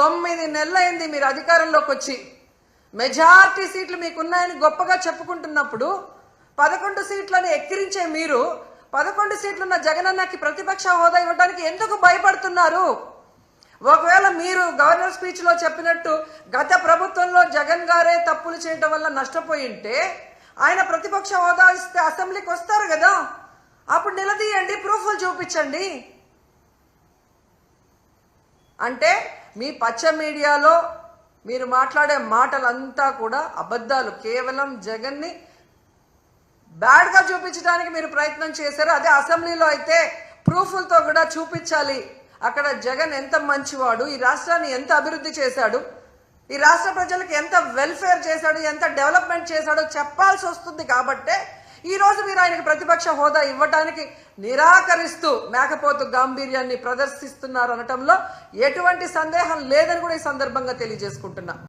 9 నెలలైంది మీరు అధికారంలోకి వచ్చి మెజారిటీ సీట్లు మీకున్నాయని గొప్పగా చెప్పుకుంటున్నప్పుడు 11 సీట్లను ఎక్కిరించే మీరు 11 సీట్లున్న జగనన్నకి ప్రతిపక్ష హోదా ఇవ్వడానికి ఎందుకు భయపడుతున్నారు? ఒకవేళ మీరు గవర్నర్ స్పీచ్ లో చెప్పినట్టు గత ప్రభుత్వంలో జగన్ గారే తప్పులు చేయడం వల్ల నష్టపోయి ఉంటే ఆయన ప్రతిపక్ష హోదా ఇస్తే అసెంబ్లీకి వస్తారు కదా, అప్పుడు నిలదీయండి, ప్రూఫ్లు చూపించండి. అంటే మీ పచ్చ మీడియాలో మీరు మాట్లాడే మాటలంతా కూడా అబద్ధాలు. కేవలం జగన్ని బ్యాడ్గా చూపించడానికి మీరు ప్రయత్నం చేశారు. అదే అసెంబ్లీలో అయితే ప్రూఫ్లతో కూడా చూపించాలి. అక్కడ జగన్ ఎంత మంచివాడు, ఈ రాష్ట్రాన్ని ఎంత అభివృద్ధి చేశాడు, ఈ రాష్ట్ర ప్రజలకు ఎంత వెల్ఫేర్ చేశాడు, ఎంత డెవలప్మెంట్ చేశాడో చెప్పాల్సి వస్తుంది. కాబట్టే ఈరోజు మీరు ఆయనకు ప్రతిపక్ష హోదా ఇవ్వడానికి నిరాకరిస్తూ మేకపోతు గాంభీర్యాన్ని ప్రదర్శిస్తున్నారు అనటంలో ఎటువంటి సందేహం లేదని కూడా ఈ సందర్భంగా తెలియజేసుకుంటున్నా.